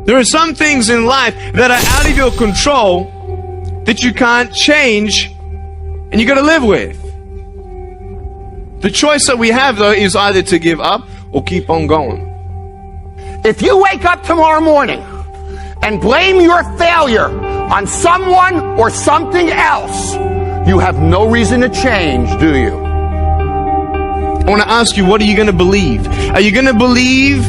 There are some things in life that are out of your control that you can't change, and you got to live with. The choice that we have, though, is either to give up or keep on going. If you wake up tomorrow morning and blame your failure on someone or something else, you have no reason to change, do you? I want to ask you, what are you going to believe? Are you going to believe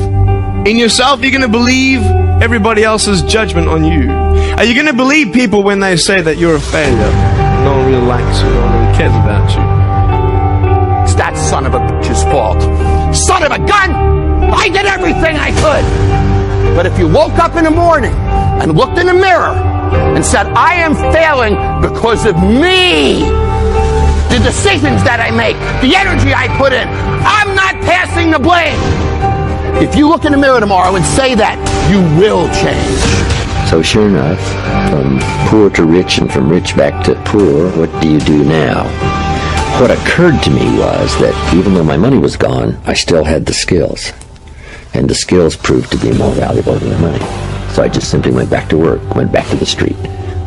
in yourself? Are you going to believe everybody else's judgment on you? Are you going to believe people when they say that you're a failure? No one really likes you, no one really cares about you. It's that son of a bitch's fault. Son of a gun! I did everything I could! But if you woke up in the morning and looked in the mirror and said, I am failing because of me, the decisions that I make, the energy I put in, I'm not passing the blame. If you look in the mirror tomorrow and say that, you will change. So sure enough, from poor to rich and from rich back to poor, what do you do now? What occurred to me was that even though my money was gone, I still had the skills. And the skills proved to be more valuable than the money. So I just simply went back to work, went back to the street,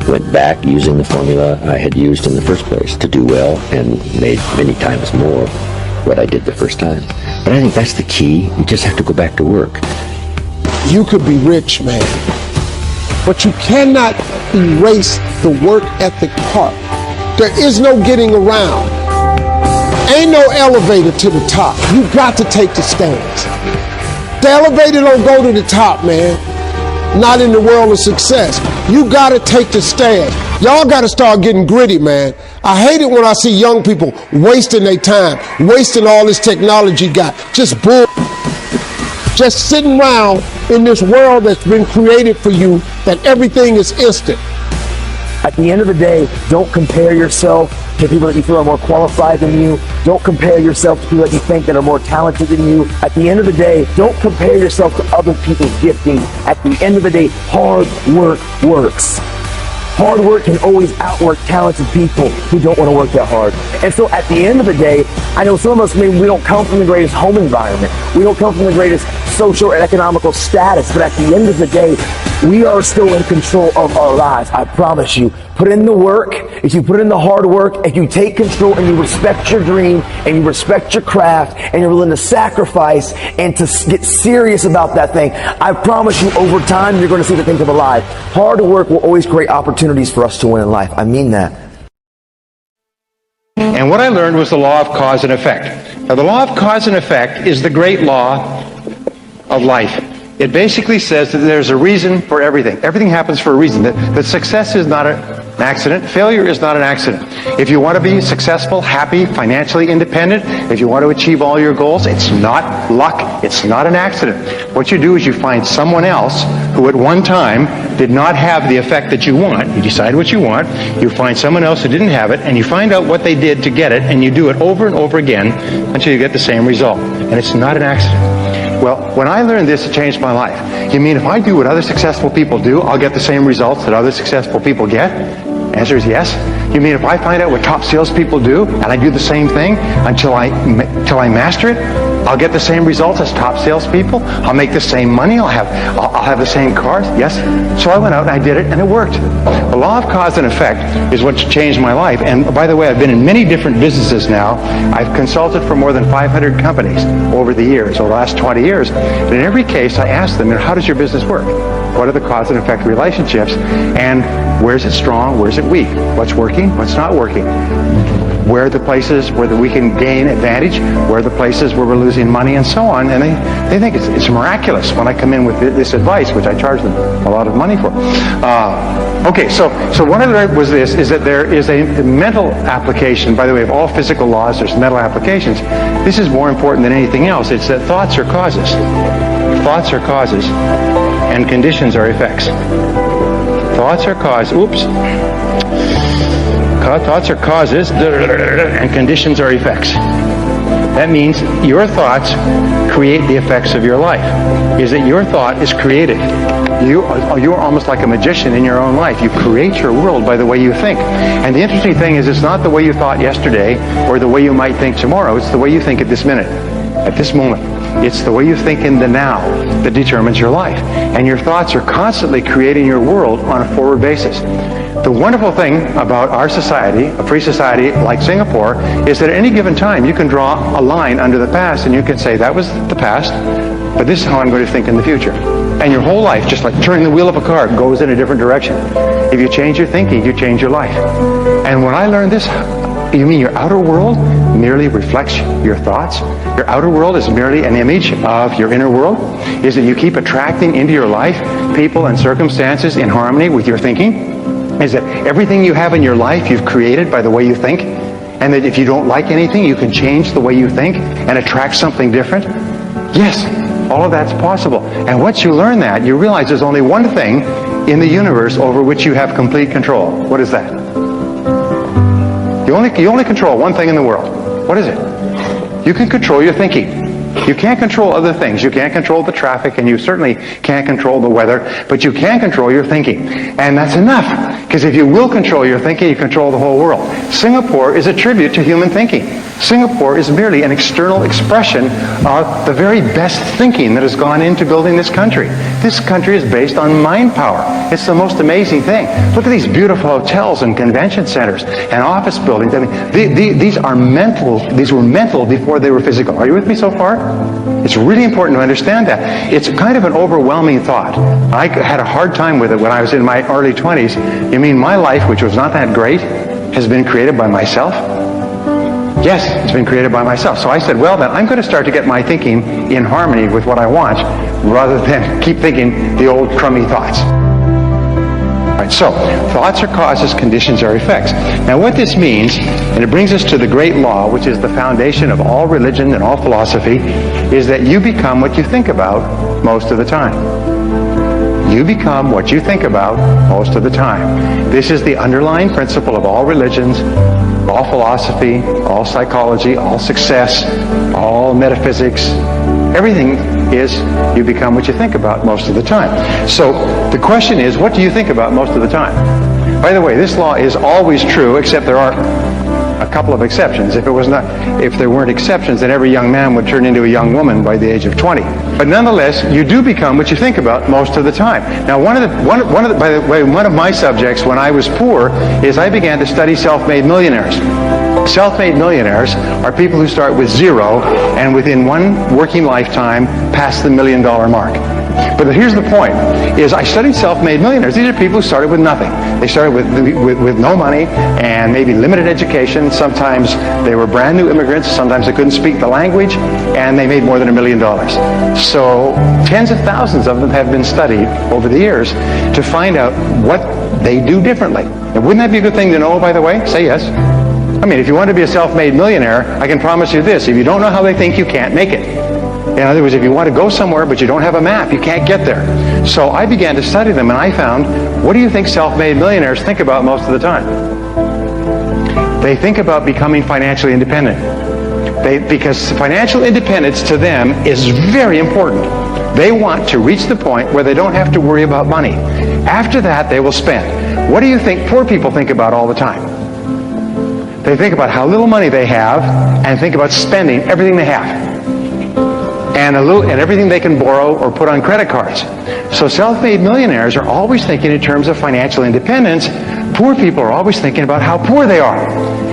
went back using the formula I had used in the first place to do well and made many times more what I did the first time. But I think that's the key. You just have to go back to work. You could be rich, man, but you cannot erase the work ethic part. There is no getting around. Ain't no elevator to the top. You got to take the stairs. The elevator don't go to the top, man. Not in the world of success. You got to take the stairs. Y'all got to start getting gritty, man. I hate it when I see young people wasting their time, wasting all this technology got. Just bull. Just sitting around in this world that's been created for you, that everything is instant. At the end of the day, don't compare yourself to people that you feel are more qualified than you. Don't compare yourself to people that you think that are more talented than you. At the end of the day, don't compare yourself to other people's gifting. At the end of the day, hard work works. Hard work can always outwork talented people who don't want to work that hard. And so at the end of the day, I know some of us, maybe we don't come from the greatest home environment. We don't come from the greatest social and economical status. But at the end of the day, we are still in control of our lives. I promise you. Put in the work. If you put in the hard work, if you take control and you respect your dream and you respect your craft and you're willing to sacrifice and to get serious about that thing, I promise you over time you're going to see the thing come alive. Hard work will always create opportunities for us to win in life. I mean that. And what I learned was the law of cause and effect. Now, the law of cause and effect is the great law of life. It basically says that there's a reason for everything. Everything happens for a reason. That success is not an accident. Failure is not an accident. If you want to be successful, happy, financially independent, if you want to achieve all your goals, it's not luck. It's not an accident. What you do is you find someone else who at one time did not have the effect that you want. You decide what you want. You find someone else who didn't have it, and you find out what they did to get it, and you do it over and over again until you get the same result. And it's not an accident. Well, when I learned this, it changed my life. You mean if I do what other successful people do, I'll get the same results that other successful people get? Answer is yes. You mean if I find out what top salespeople do, and I do the same thing until I master it, I'll get the same results as top salespeople? I'll make the same money? I'll have the same cars? Yes. So I went out and I did it, and it worked. The law of cause and effect is what changed my life. And by the way, I've been in many different businesses now. I've consulted for more than 500 companies over the years, over the last 20 years. And in every case, I asked them, how does your business work? What are the cause and effect relationships? And where's it strong? Where's it weak? What's working? What's not working? Where are the places where we can gain advantage? Where are the places where we're losing money, and so on? And they think it's miraculous when I come in with this advice, which I charge them a lot of money for. Okay, so what I learned was this, is that there is a mental application. By the way, of all physical laws, there's mental applications. This is more important than anything else. It's that thoughts are causes. Thoughts are causes, and conditions are effects. Thoughts are causes. Oops. Thoughts are causes, and conditions are effects. That means your thoughts create the effects of your life. Is that your thought is created. You are almost like a magician in your own life. You create your world by the way you think. And the interesting thing is, it's not the way you thought yesterday or the way you might think tomorrow. It's the way you think at this minute, at this moment. It's the way you think in the now that determines your life. And your thoughts are constantly creating your world on a forward basis. The wonderful thing about our society, a free society like Singapore, is that at any given time you can draw a line under the past and you can say, that was the past, but this is how I'm going to think in the future. And your whole life, just like turning the wheel of a car, goes in a different direction. If you change your thinking, you change your life. And when I learned this, you mean your outer world merely reflects your thoughts? Your outer world is merely an image of your inner world? Is that you keep attracting into your life people and circumstances in harmony with your thinking? Is that everything you have in your life you've created by the way you think? And that if you don't like anything, you can change the way you think and attract something different? Yes, all of that's possible. And once you learn that, you realize there's only one thing in the universe over which you have complete control. What is that? You only control one thing in the world. What is it? You can control your thinking. You can't control other things. You can't control the traffic, and you certainly can't control the weather, but you can control your thinking. And that's enough, because if you will control your thinking, you control the whole world. Singapore is a tribute to human thinking. Singapore is merely an external expression of the very best thinking that has gone into building this country. This country is based on mind power. It's the most amazing thing. Look at these beautiful hotels and convention centers and office buildings. I mean, these are mental. These were mental before they were physical. Are you with me so far? It's really important to understand that. It's kind of an overwhelming thought. I had a hard time with it when I was in my early 20s. You mean my life, which was not that great, has been created by myself? Yes, it's been created by myself. So I said, well, then I'm going to start to get my thinking in harmony with what I want, rather than keep thinking the old crummy thoughts. All right, so thoughts are causes, conditions are effects. Now what this means, and it brings us to the great law, which is the foundation of all religion and all philosophy, is that you become what you think about most of the time. You become what you think about most of the time. This is the underlying principle of all religions, all philosophy, all psychology, all success, all metaphysics. Everything is you become what you think about most of the time. So the question is, what do you think about most of the time? By the way, this law is always true, except there are a couple of exceptions. If there weren't exceptions, then every young man would turn into a young woman by the age of 20. But nonetheless, you do become what you think about most of the time. Now, by the way, one of my subjects when I was poor is I began to study self-made millionaires. Self-made millionaires are people who start with zero and within one working lifetime pass the $1 million mark. But here's the point, is I studied self-made millionaires. These are people who started with nothing. They started with no money and maybe limited education. Sometimes they were brand new immigrants. Sometimes they couldn't speak the language, and they made more than $1 million. So tens of thousands of them have been studied over the years to find out what they do differently. And wouldn't that be a good thing to know, by the way? Say yes. I mean, if you want to be a self-made millionaire, I can promise you this. If you don't know how they think, you can't make it. In other words, if you want to go somewhere but you don't have a map, you can't get there. So I began to study them, and I found, what do you think self-made millionaires think about most of the time? They think about becoming financially independent. Because financial independence to them is very important. They want to reach the point where they don't have to worry about money. After that, they will spend. What do you think poor people think about all the time? They think about how little money they have and think about spending everything they have. And everything they can borrow or put on credit cards. So self-made millionaires are always thinking in terms of financial independence. Poor people are always thinking about how poor they are.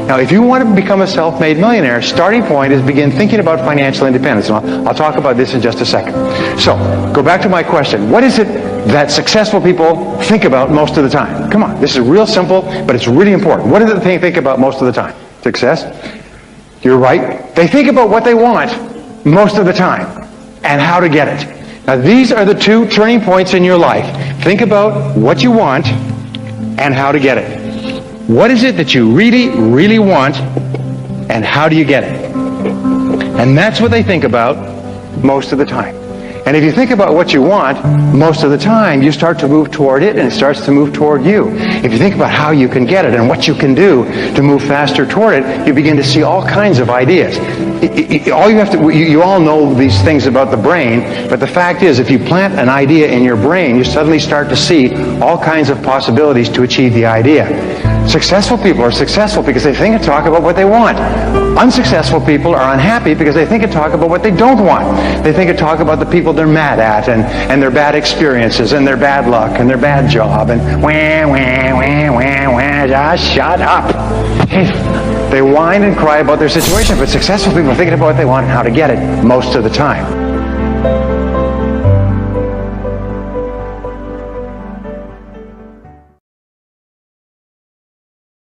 Now, if you want to become a self-made millionaire, starting point is begin thinking about financial independence. And I'll talk about this in just a second. So, go back to my question. What is it that successful people think about most of the time? Come on, this is real simple, but it's really important. What is it they think about most of the time? Success? You're right. They think about what they want most of the time and how to get it. Now, these are the two turning points in your life. Think about what you want and how to get it. What is it that you really, really want, and how do you get it? And that's what they think about most of the time. And if you think about what you want most of the time, you start to move toward it, and it starts to move toward you. If you think about how you can get it and what you can do to move faster toward it, you begin to see all kinds of ideas. You all know these things about the brain, but the fact is, if you plant an idea in your brain, you suddenly start to see all kinds of possibilities to achieve the idea. Successful people are successful because they think and talk about what they want. Unsuccessful people are unhappy because they think and talk about what they don't want. They think and talk about the people they're mad at and their bad experiences and their bad luck and their bad job and just shut up. They whine and cry about their situation, but successful people are thinking about what they want and how to get it most of the time.